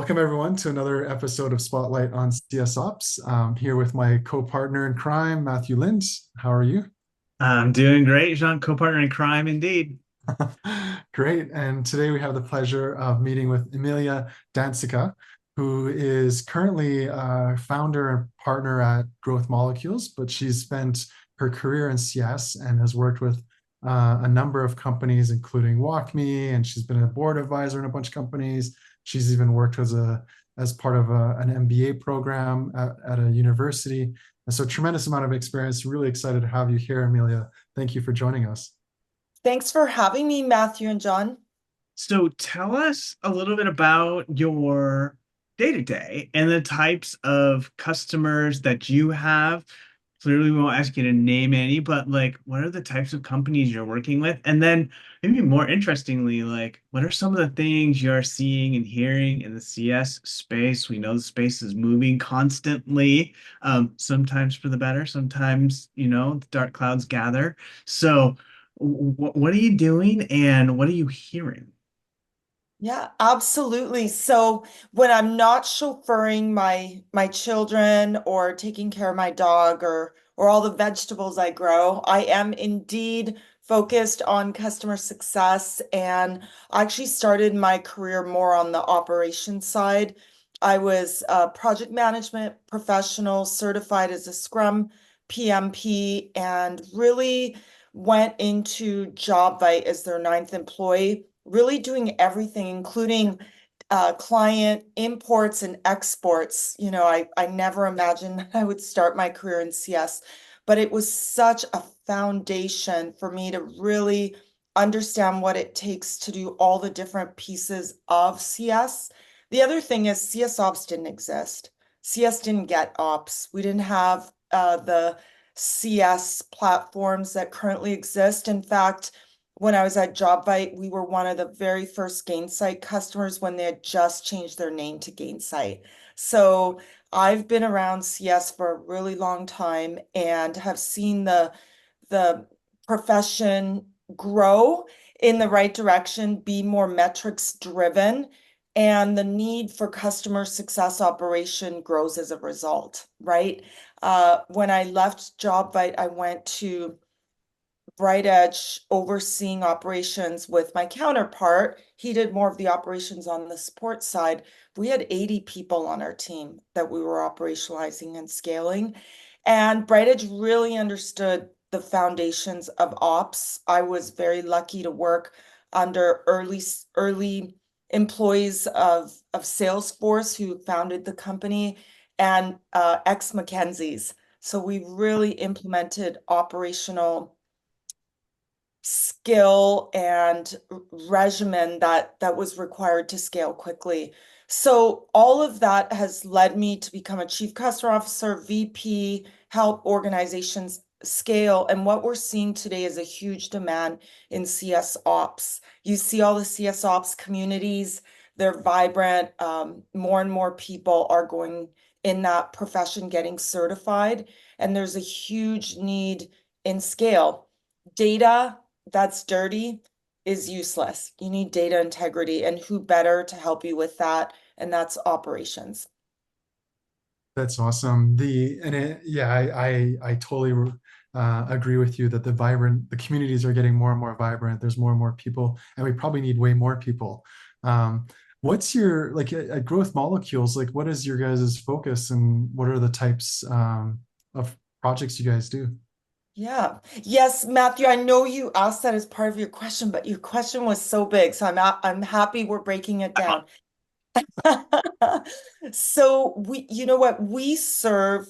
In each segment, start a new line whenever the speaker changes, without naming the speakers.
Welcome everyone to another episode of Spotlight on CS Ops. Here with my co-partner in crime, Matthew Lind. How are you?
I'm doing great, Jean, co-partner in crime indeed.
Great. And today we have the pleasure of meeting with Emilia D'Anzica, who is currently founder and partner at Growth Molecules, but she's spent her career in CS and has worked with a number of companies, including WalkMe, and she's been a board advisor in a bunch of companies. She's even worked as part of an MBA program at a university. And so tremendous amount of experience. Really excited to have you here, Emilia. Thank you for joining us.
Thanks for having me, Matthew and John.
So tell us a little bit about your day-to-day and the types of customers that you have. Clearly, we won't ask you to name any, but what are the types of companies you're working with? And then maybe more interestingly, what are some of the things you're seeing and hearing in the CS space? We know the space is moving constantly, sometimes for the better, sometimes, the dark clouds gather. So what are you doing and what are you hearing?
Yeah, absolutely. So when I'm not chauffeuring my children or taking care of my dog or all the vegetables I grow, I am indeed focused on customer success. And I actually started my career more on the operations side. I was a project management professional, certified as a Scrum PMP, and really went into JobVite as their ninth employee, really doing everything, including client imports and exports. I never imagined that I would start my career in CS, but it was such a foundation for me to really understand what it takes to do all the different pieces of CS. The other thing is CS ops didn't exist. CS didn't get ops. We didn't have the CS platforms that currently exist. In fact, when I was at JobVite, we were one of the very first Gainsight customers when they had just changed their name to Gainsight. So I've been around CS for a really long time and have seen the profession grow in the right direction, be more metrics driven, and the need for customer success operation grows as a result, right? When I left JobVite, I went to Bright Edge overseeing operations with my counterpart. He did more of the operations on the support side. We had 80 people on our team that we were operationalizing and scaling. And Bright Edge really understood the foundations of ops. I was very lucky to work under early employees of Salesforce who founded the company and ex-McKinsey's. So we really implemented operational skill and regimen that was required to scale quickly. So all of that has led me to become a chief customer officer, VP, help organizations scale. And what we're seeing today is a huge demand in CS ops. You see all the CS ops communities, they're vibrant. More and more people are going in that profession getting certified, and there's a huge need in scale. Data that's dirty is useless. You need data integrity, and who better to help you with that? And that's operations.
That's awesome. Yeah, I totally agree with you that the communities are getting more and more vibrant. There's more and more people, and we probably need way more people. Um, what's your like at Growth Molecules? Like, what is your guys' focus, and what are the types of projects you guys do?
Yeah. Yes, Matthew, I know you asked that as part of your question, but your question was so big, so I'm happy we're breaking it down. So you know what, we serve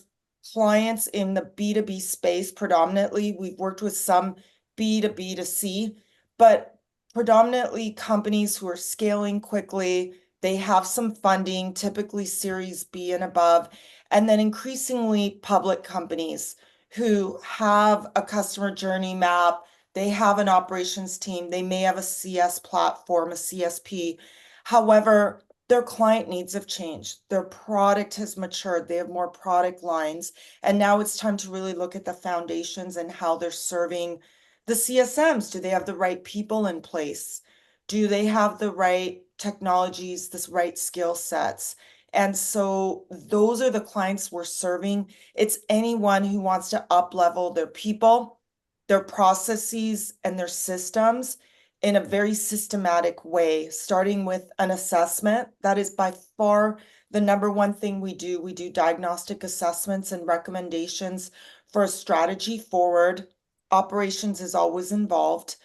clients in the B2B space predominantly. We've worked with some B2B to C, but predominantly companies who are scaling quickly. They have some funding, typically Series B and above, and then increasingly public companies who have a customer journey map. They have an operations team. They may have a CS platform, a CSP. However, their client needs have changed. Their product has matured. They have more product lines. And now it's time to really look at the foundations and how they're serving the CSMs. Do they have the right people in place? Do they have the right technologies, the right skill sets. And so those are the clients we're serving. It's anyone who wants to up level their people, their processes, and their systems in a very systematic way, starting with an assessment. That is by far the number one thing we do. We do diagnostic assessments and recommendations for a strategy forward. Operations is always involved.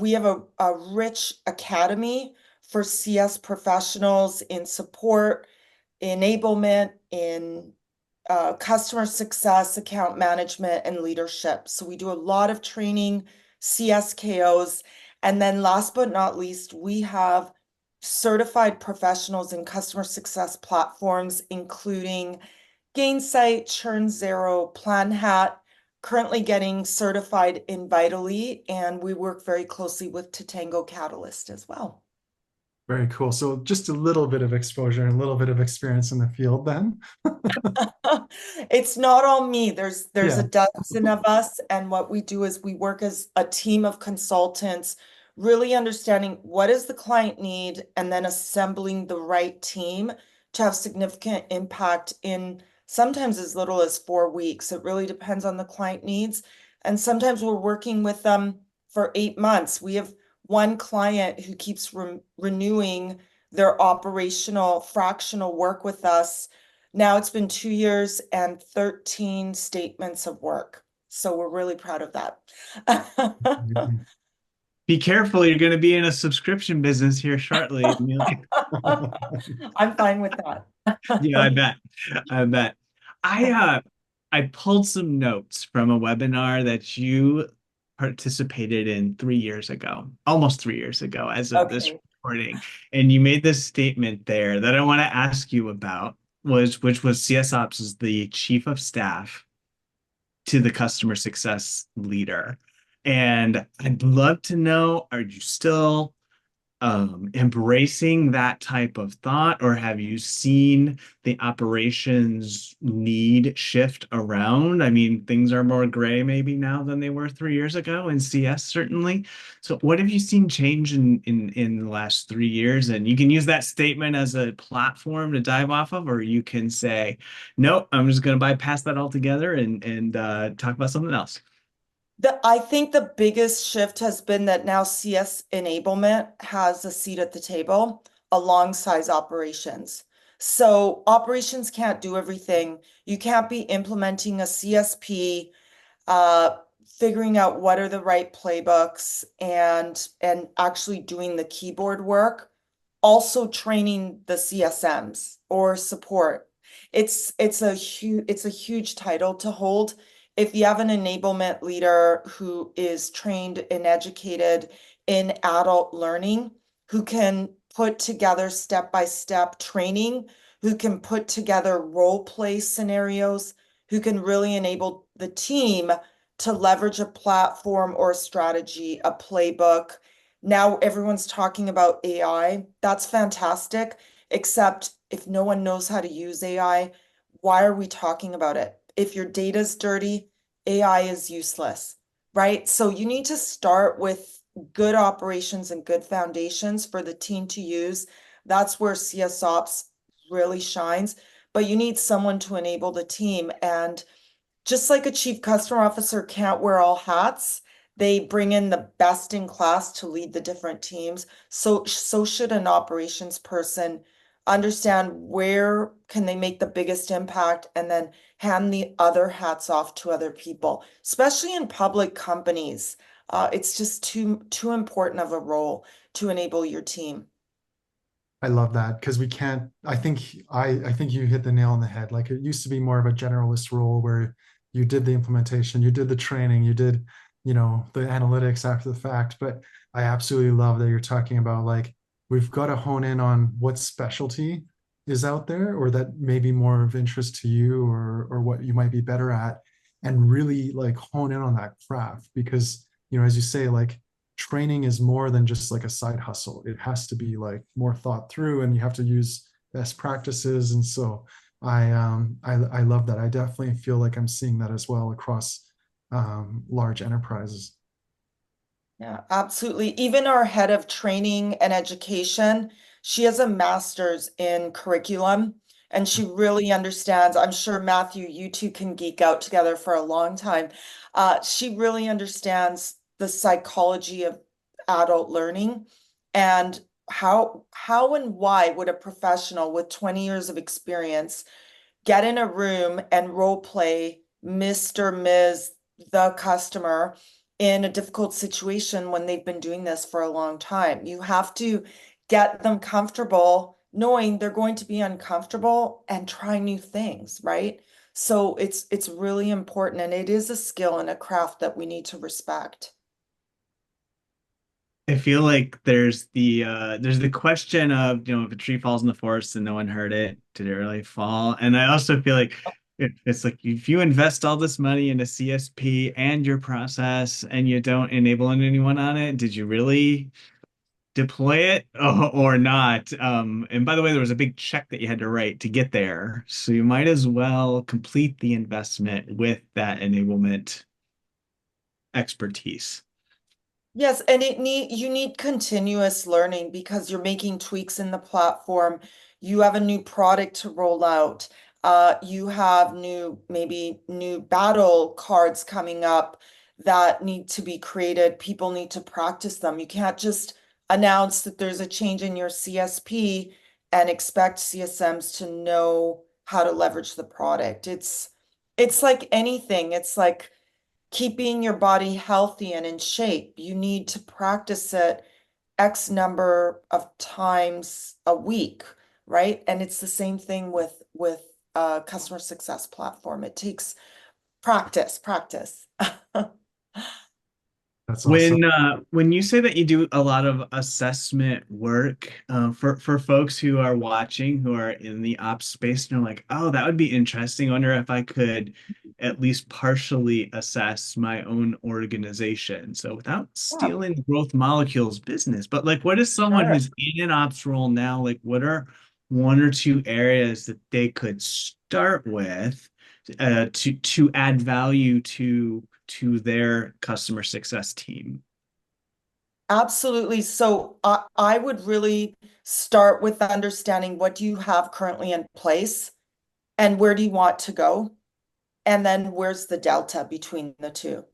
We have a rich academy for CS professionals in support, enablement, in customer success, account management, and leadership. So we do a lot of training, CSKOs. And then last but not least, we have certified professionals in customer success platforms, including Gainsight, Churn Zero, Plan Hat, currently getting certified in Vitally, and we work very closely with Tatango Catalyst as well.
Very cool. So just a little bit of exposure and a little bit of experience in the field then.
It's not all me. There's
Yeah.
a dozen of us, and what we do is we work as a team of consultants, really understanding what does the client need, and then assembling the right team to have significant impact in sometimes as little as 4 weeks. It really depends on the client needs. And sometimes we're working with them for 8 months. We have one client who keeps renewing their operational fractional work with us. Now it's been 2 years and 13 statements of work. So we're really proud of that.
Be careful, you're going to be in a subscription business here shortly, Emilia.
I'm fine with that.
Yeah, I bet. I bet. I pulled some notes from a webinar that you participated in 3 years ago, almost 3 years ago, as of this
Okay.
recording. And you made this statement there that I want to ask you about, which was CS Ops is the chief of staff to the customer success leader. And I'd love to know, are you still embracing that type of thought, or have you seen the operations need shift around? I mean, things are more gray maybe now than they were 3 years ago in CS, certainly. So what have you seen change in the last 3 years? And you can use that statement as a platform to dive off of, or you can say, nope, I'm just going to bypass that altogether and talk about something else.
I think the biggest shift has been that now CS enablement has a seat at the table alongside operations. So operations can't do everything. You can't be implementing a CSP, figuring out what are the right playbooks and actually doing the keyboard work, also training the CSMs or support. It's a huge title to hold. If you have an enablement leader who is trained and educated in adult learning, who can put together step-by-step training, who can put together role play scenarios, who can really enable the team to leverage a platform or a strategy, a playbook. Now everyone's talking about AI. That's fantastic, except if no one knows how to use AI, why are we talking about it? If your data's dirty, AI is useless, right? So you need to start with good operations and good foundations for the team to use. That's where CS Ops really shines, but you need someone to enable the team. And just like a chief customer officer can't wear all hats, they bring in the best in class to lead the different teams. So should an operations person understand where can they make the biggest impact and then hand the other hats off to other people, especially in public companies. It's just too important of a role to enable your team.
I love that because we can't, I think you hit the nail on the head. Like it used to be more of a generalist role where you did the implementation, you did the training, you did, the analytics after the fact. But I absolutely love that you're talking about like we've got to hone in on what specialty is out there or that may be more of interest to you or what you might be better at and really like hone in on that craft because as you say, like training is more than just like a side hustle. It has to be like more thought through and you have to use best practices. And so I love that. I definitely feel like I'm seeing that as well across large enterprises.
Yeah, absolutely. Even our head of training and education, she has a master's in curriculum and she really understands. I'm sure Matthew, you two can geek out together for a long time. She really understands the psychology of adult learning and how and why would a professional with 20 years of experience get in a room and role play Mr. Ms. the customer in a difficult situation when they've been doing this for a long time. You have to get them comfortable knowing they're going to be uncomfortable and try new things, right? So it's really important and it is a skill and a craft that we need to respect.
I feel like there's the question of, if a tree falls in the forest and no one heard it, did it really fall? And I also feel like it's like if you invest all this money in a CSP and your process and you don't enable anyone on it, did you really deploy it or not? And by the way, there was a big check that you had to write to get there. So you might as well complete the investment with that enablement expertise.
Yes, and you need continuous learning because you're making tweaks in the platform. You have a new product to roll out. You have maybe new battle cards coming up that need to be created. People need to practice them. You can't just announce that there's a change in your CSP and expect CSMs to know how to leverage the product. It's like anything. It's like keeping your body healthy and in shape. You need to practice it X number of times a week, right? And it's the same thing with a customer success platform. It takes practice, practice.
That's awesome.
When you say that you do a lot of assessment work, for folks who are watching, who are in the ops space, and are like, oh, that would be interesting. I wonder if I could at least partially assess my own organization. So without
Yeah,
stealing the growth molecules business, but like, what is someone
sure.
who's in an ops role now? Like, what are one or two areas that they could start with, to add value to their customer success team?
Absolutely. So I would really start with understanding what do you have currently in place and where do you want to go? And then where's the delta between the two?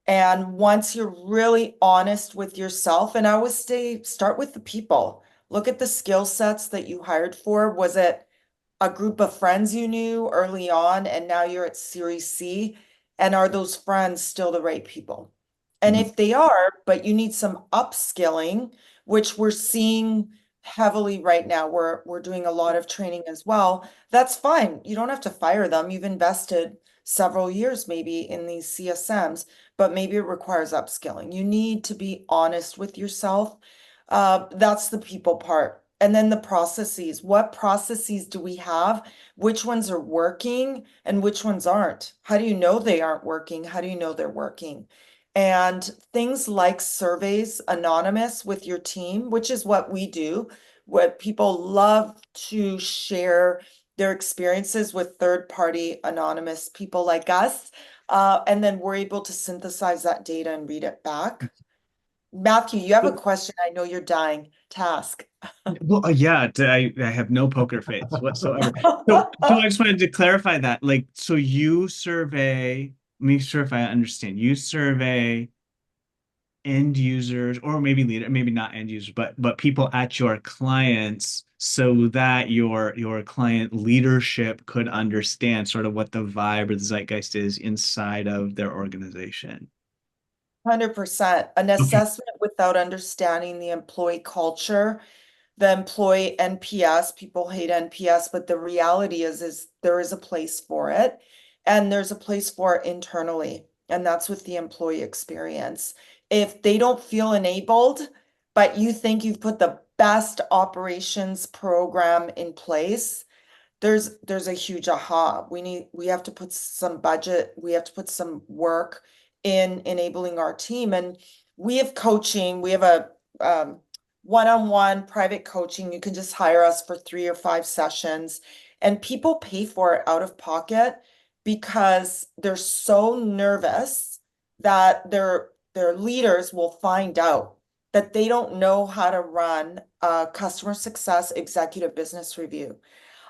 And once you're really honest with yourself, and I always say, start with the people. Look at the skill sets that you hired for. Was it a group of friends you knew early on, and now you're at Series C? And are those friends still the right people? And
Mhm.
if they are, but you need some upskilling, which we're seeing heavily right now, we're doing a lot of training as well. That's fine. You don't have to fire them. You've invested several years maybe in these CSMs, but maybe it requires upskilling. You need to be honest with yourself. That's the people part. And then the processes. What processes do we have? Which ones are working and which ones aren't? How do you know they aren't working? How do you know they're working? And things like surveys anonymous with your team, which is what we do. What people love to share their experiences with third-party anonymous people like us. And then we're able to synthesize that data and read it back. Matthew, you have a question. I know you're dying to ask.
Well, yeah, I have no poker face whatsoever. So I just wanted to clarify that. Like, so you survey, make sure if I understand, you survey end users, or maybe leader, maybe not end users, but people at your clients, so that your client leadership could understand sort of what the vibe or the zeitgeist is inside of their organization.
100%. An
Okay.
assessment without understanding the employee culture, the employee NPS, people hate NPS, but the reality is there is a place for it. And there's a place for it internally. And that's with the employee experience. If they don't feel enabled, but you think you've put the best operations program in place, there's a huge aha. We have to put some budget, we have to put some work in enabling our team. And we have coaching, we have a one-on-one private coaching. You can just hire us for 3 or 5 sessions, and people pay for it out of pocket because they're so nervous that their leaders will find out that they don't know how to run a customer success executive business review.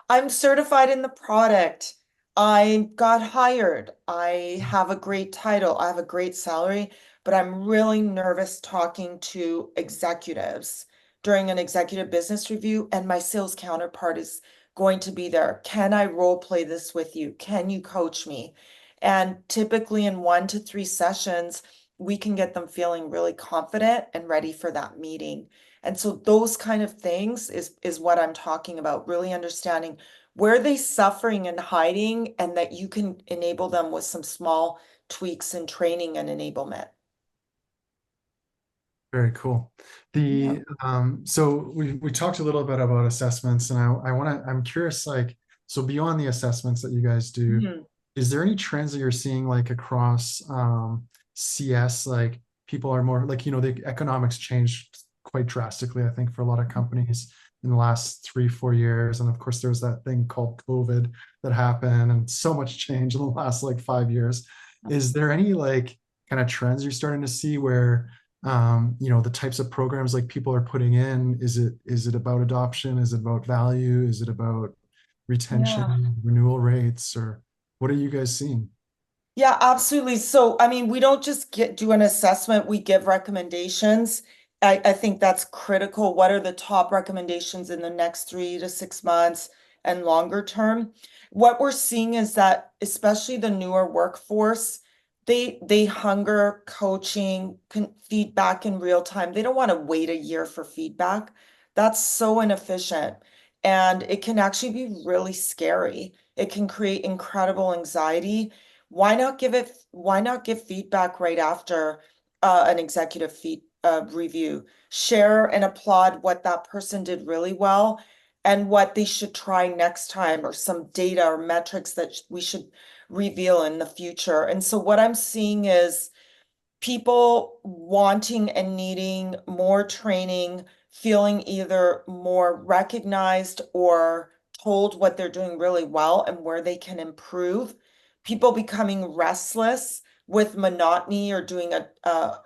I'm certified in the product. I got hired. I have a great title. I have a great salary, but I'm really nervous talking to executives during an executive business review, and my sales counterpart is going to be there. Can I role play this with you? Can you coach me? And typically in 1 to 3 sessions, we can get them feeling really confident and ready for that meeting. And so those kind of things is what I'm talking about, really understanding where they suffering and hiding, and that you can enable them with some small tweaks in training and enablement.
Very cool.
Yeah.
So we talked a little bit about assessments, and I'm curious, like, so beyond the assessments that you guys do,
Mhm.
is there any trends that you're seeing like across CS? Like people are more like, the economics changed quite drastically, I think, for a lot of companies in the last 3, 4 years. And of course, there was that thing called COVID that happened, and so much change in the last like 5 years. Is there any like kind of trends you're starting to see where the types of programs like people are putting in, is it about adoption? Is it about value? Is it about
Yeah.
retention, renewal rates, or what are you guys seeing?
Yeah, absolutely. So, I mean, we don't just do an assessment, we give recommendations. I think that's critical. What are the top recommendations in the next 3 to 6 months and longer term? What we're seeing is that, especially the newer workforce, they hunger coaching, feedback in real time. They don't want to wait a year for feedback. That's so inefficient. And it can actually be really scary. It can create incredible anxiety. Why not give feedback right after an executive review? Share and applaud what that person did really well and what they should try next time, or some data or metrics that we should reveal in the future. And so what I'm seeing is people wanting and needing more training, feeling either more recognized or told what they're doing really well and where they can improve. People becoming restless with monotony or doing a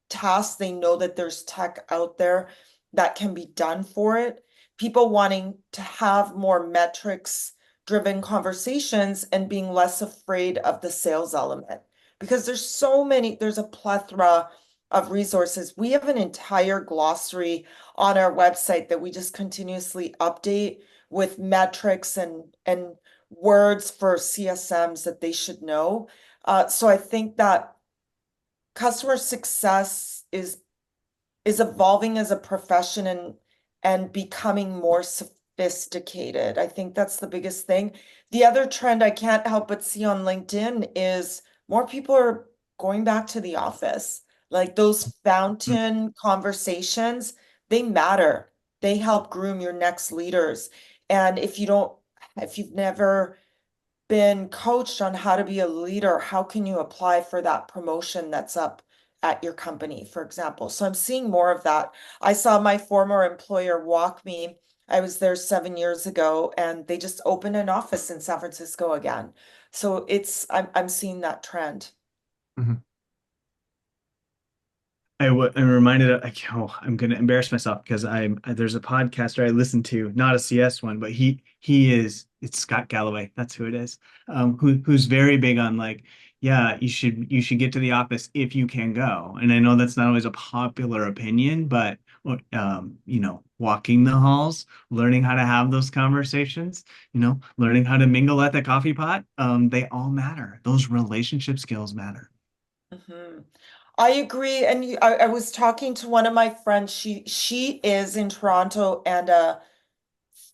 task they know that there's tech out there that can be done for it. People wanting to have more metrics driven conversations and being less afraid of the sales element, because there's a plethora of resources. We have an entire glossary on our website that we just continuously update with metrics and words for CSMs that they should know. So I think that customer success is evolving as a profession and becoming more sophisticated. I think that's the biggest thing. The other trend I can't help but see on LinkedIn is more people are going back to the office. Like those
Mm.
fountain conversations, they matter. They help groom your next leaders. And if you've never been coached on how to be a leader, how can you apply for that promotion that's up at your company, for example? So I'm seeing more of that. I saw my former employer walk me. I was there 7 years ago, and they just opened an office in San Francisco again. So I'm seeing that trend.
Mhm.
I'm reminded of, like, oh, I'm gonna embarrass myself because there's a podcaster I listen to, not a CS one, but it's Scott Galloway, that's who it is, who's very big on like, yeah, you should get to the office if you can go. And I know that's not always a popular opinion, but walking the halls, learning how to have those conversations, learning how to mingle at the coffee pot, they all matter. Those relationship skills matter.
Mhm. I agree. And I was talking to one of my friends. She is in Toronto and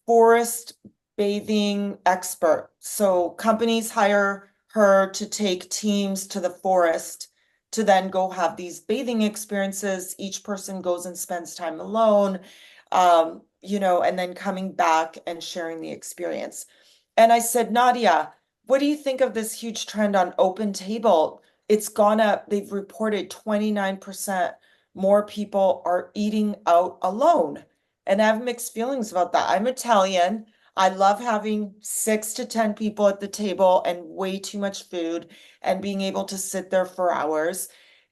forest bathing expert. So companies hire her to take teams to the forest to then go have these bathing experiences. Each person goes and spends time alone, and then coming back and sharing the experience. And I said, Nadia, what do you think of this huge trend on open table? It's gone up. They've reported 29% more people are eating out alone. And I have mixed feelings about that. I'm Italian. I love having 6 to 10 people at the table and way too much food and being able to sit there for hours.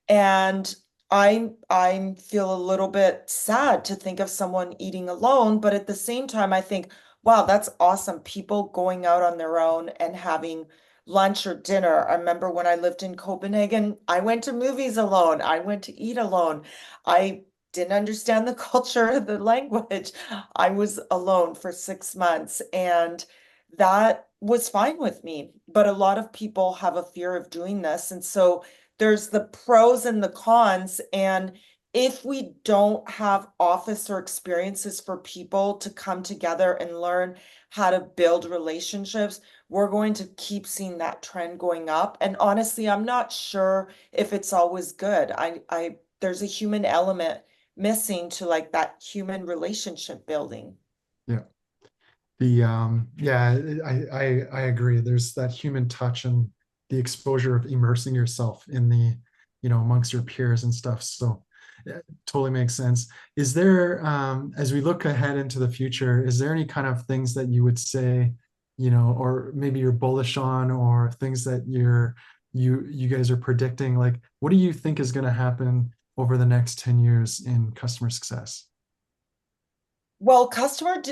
And I feel a little bit sad to think of someone eating alone, but at the same time, I think, wow, that's awesome. People going out on their own and having lunch or dinner. I remember when I lived in Copenhagen, I went to movies alone. I went to eat alone. I didn't understand the culture, the language. I was alone for 6 months, and that was fine with me. But a lot of people have a fear of doing this. And so there's the pros and the cons. And if we don't have office or experiences for people to come together and learn how to build relationships, we're going to keep seeing that trend going up. And honestly, I'm not sure if it's always good. There's a human element missing to like that human relationship building.
Yeah. Yeah, I agree. There's that human touch and the exposure of immersing yourself in the, amongst your peers and stuff. So yeah, totally makes sense. Is there, as we look ahead into the future, is there any kind of things that you would say, or maybe you're bullish on, or things that you guys are predicting? Like, what do you think is going to happen over the next 10 years in customer success?
Well,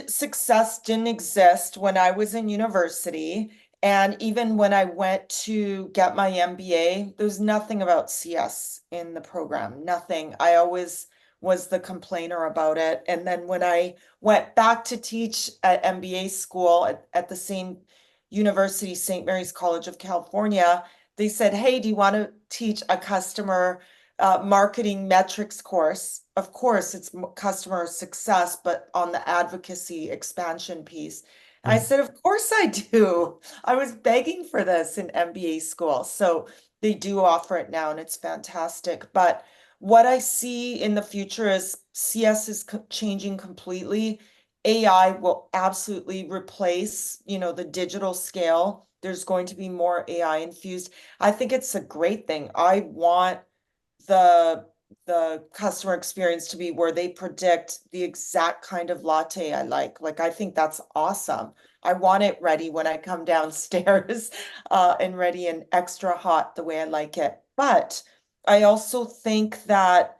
success didn't exist when I was in university. And even when I went to get my MBA, there was nothing about CS in the program, nothing. I always was the complainer about it. And then when I went back to teach at MBA school at the same university, St. Mary's College of California, they said, hey, do you want to teach a customer marketing metrics course? Of course, it's customer success, but on the advocacy expansion piece. I
Yeah.
said, of course I do. I was begging for this in MBA school. So they do offer it now, and it's fantastic. But what I see in the future is CS is changing completely. AI will absolutely replace, the digital scale. There's going to be more AI infused. I think it's a great thing. I want the customer experience to be where they predict the exact kind of latte I like. Like, I think that's awesome. I want it ready when I come downstairs, and ready and extra hot the way I like it. But I also think that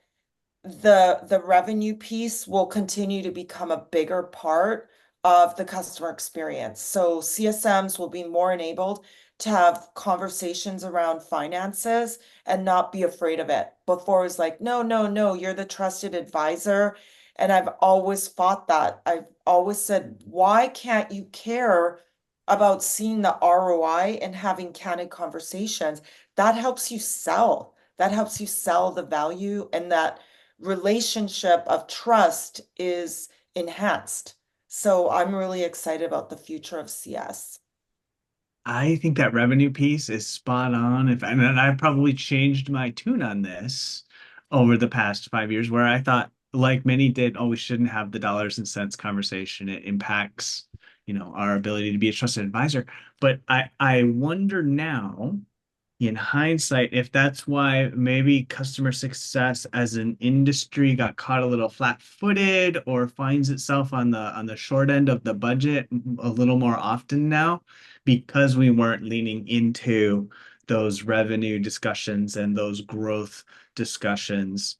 the revenue piece will continue to become a bigger part of the customer experience. So CSMs will be more enabled to have conversations around finances and not be afraid of it. Before it was like, no, no, no, you're the trusted advisor. And I've always fought that. I've always said, why can't you care about seeing the ROI and having candid conversations? That helps you sell. That helps you sell the value, and that relationship of trust is enhanced. So I'm really excited about the future of CS.
I think that revenue piece is spot on. And I've probably changed my tune on this over the past 5 years, where I thought, like many did, oh, we shouldn't have the dollars and cents conversation. It impacts, our ability to be a trusted advisor. But I wonder now, in hindsight, if that's why maybe customer success as an industry got caught a little flat-footed or finds itself on the short end of the budget a little more often now, because we weren't leaning into those revenue discussions and those growth discussions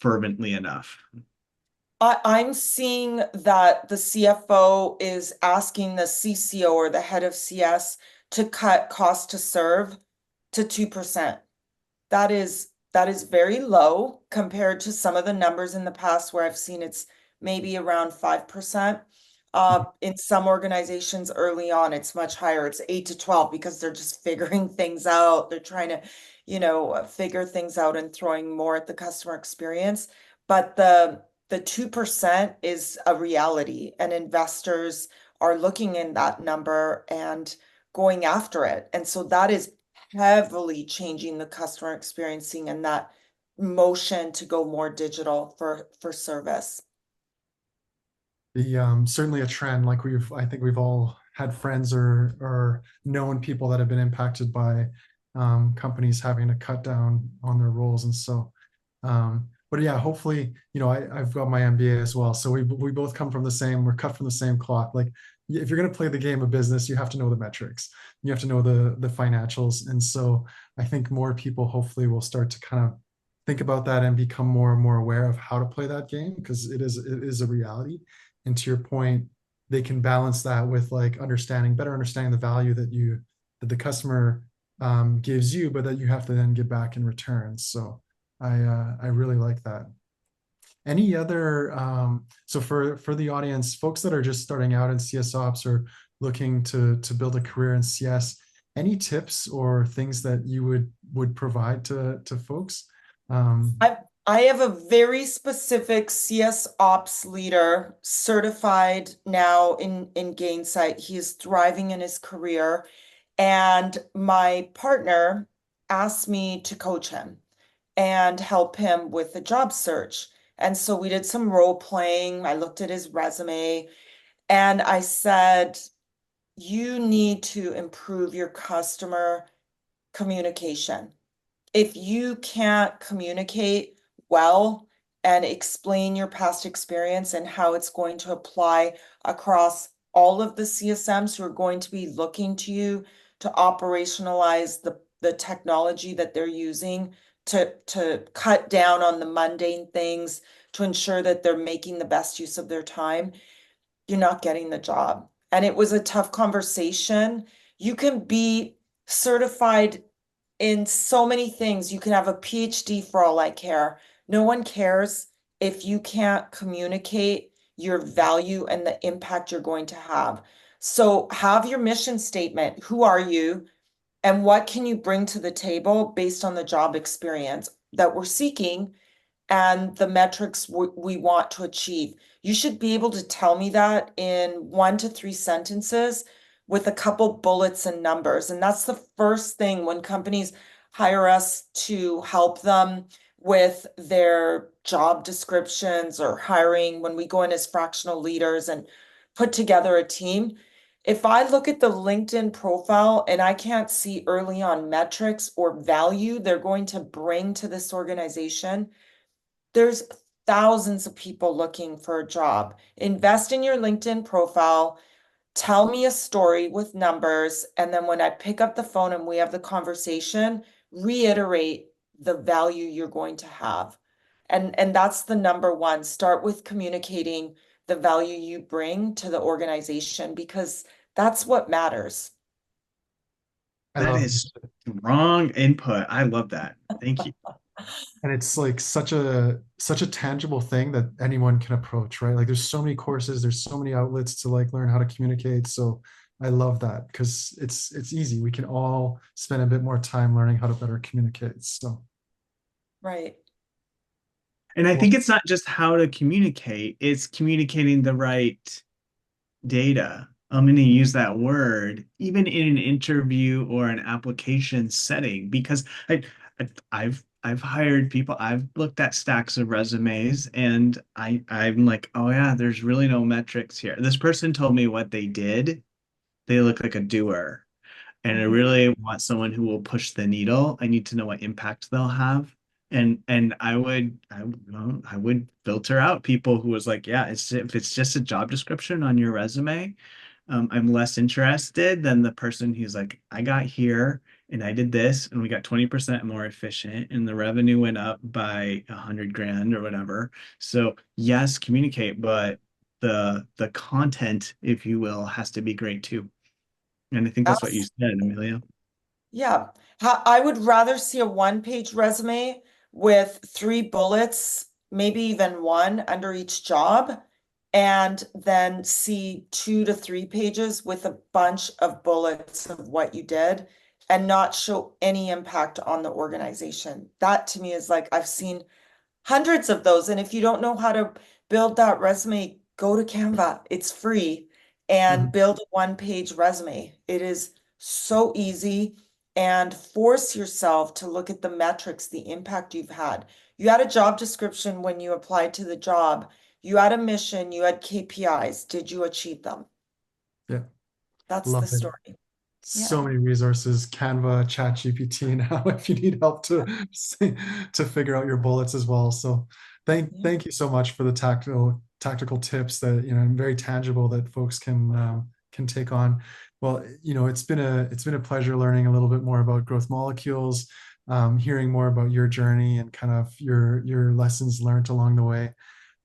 fervently enough.
I'm seeing that the CFO is asking the CCO or the head of CS to cut cost to serve to 2%. That is very low compared to some of the numbers in the past where I've seen it's maybe around 5%. In some organizations early on, it's much higher. It's 8 to 12 because they're just figuring things out. They're trying to, figure things out and throwing more at the customer experience. But the 2% is a reality, and investors are looking in that number and going after it. And so that is heavily changing the customer experiencing and that motion to go more digital for service.
The certainly a trend. Like I think we've all had friends or known people that have been impacted by companies having to cut down on their roles. And so but yeah, hopefully, I've got my MBA as well, so we both come from we're cut from the same cloth. Like, if you're going to play the game of business, you have to know the metrics. You have to know the financials. And so I think more people hopefully will start to kind of think about that and become more and more aware of how to play that game, because it is a reality. And to your point, they can balance that with like better understanding the value that the customer gives you, but that you have to then give back in return. So I really like that. Any other so for the audience, folks that are just starting out in CS ops or looking to build a career in CS, any tips or things that you would provide to folks?
I I have a very specific CS ops leader certified now in Gainsight. He is thriving in his career, and my partner asked me to coach him and help him with the job search. And so we did some role playing. I looked at his resume and I said, you need to improve your customer communication. If you can't communicate well and explain your past experience and how it's going to apply across all of the CSMs who are going to be looking to you to operationalize the technology that they're using to cut down on the mundane things, to ensure that they're making the best use of their time, you're not getting the job. And it was a tough conversation. You can be certified in so many things. You can have a PhD for all I care. No one cares if you can't communicate your value and the impact you're going to have. So have your mission statement. Who are you? And what can you bring to the table based on the job experience that we're seeking and the metrics we want to achieve? You should be able to tell me that in 1 to 3 sentences with a couple bullets and numbers. And that's the first thing when companies hire us to help them with their job descriptions or hiring, when we go in as fractional leaders and put together a team. If I look at the LinkedIn profile and I can't see early on metrics or value they're going to bring to this organization, there's thousands of people looking for a job. Invest in your LinkedIn profile, tell me a story with numbers, and then when I pick up the phone and we have the conversation, reiterate the value you're going to have. And that's the number one. Start with communicating the value you bring to the organization, because that's what matters.
I
That
love
is strong input. I love that. Thank you.
And it's like such a tangible thing that anyone can approach, right? Like there's so many courses, there's so many outlets to like learn how to communicate. So I love that because it's easy. We can all spend a bit more time learning how to better communicate. So
Right.
And I
well,
think it's not just how to communicate, it's communicating the right data. I'm going to use that word even in an interview or an application setting, because I've hired people, I've looked at stacks of resumes, and I'm like, oh yeah, there's really no metrics here. This person told me what they did. They look like a doer. And I
Mhm.
really want someone who will push the needle. I need to know what impact they'll have. And I would filter out people who was like, yeah, if it's just a job description on your resume, I'm less interested than the person who's like, I got here and I did this and we got 20% more efficient and the revenue went up by 100 grand or whatever. So yes, communicate, but the content, if you will, has to be great too. And I think that's what you said, Amelia.
Yeah, I would rather see a one-page resume with 3 bullets, maybe even one under each job, and then see 2 to 3 pages with a bunch of bullets of what you did and not show any impact on the organization. That to me is like, I've seen hundreds of those. And if you don't know how to build that resume, go to Canva. It's free, and
mhm.
build a one-page resume. It is so easy, and force yourself to look at the metrics, the impact you've had. You had a job description when you applied to the job. You had a mission, you had KPIs. Did you achieve them?
Yeah,
That's the
love it.
story.
So
Yeah.
many resources, Canva, ChatGPT now, if you need help to figure out your bullets as well. So thank you so much for the tactical tips that, very tangible that folks can can take on. Well, it's been a pleasure learning a little bit more about growth molecules, hearing more about your journey and kind of your lessons learned along the way.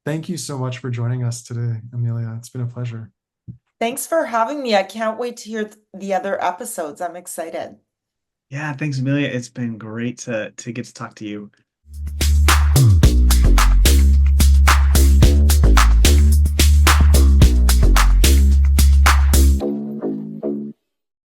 Thank you so much for joining us today, Emilia. It's been a pleasure.
Thanks for having me. I can't wait to hear the other episodes. I'm excited.
Yeah, thanks, Amelia. It's been great to get to talk to you.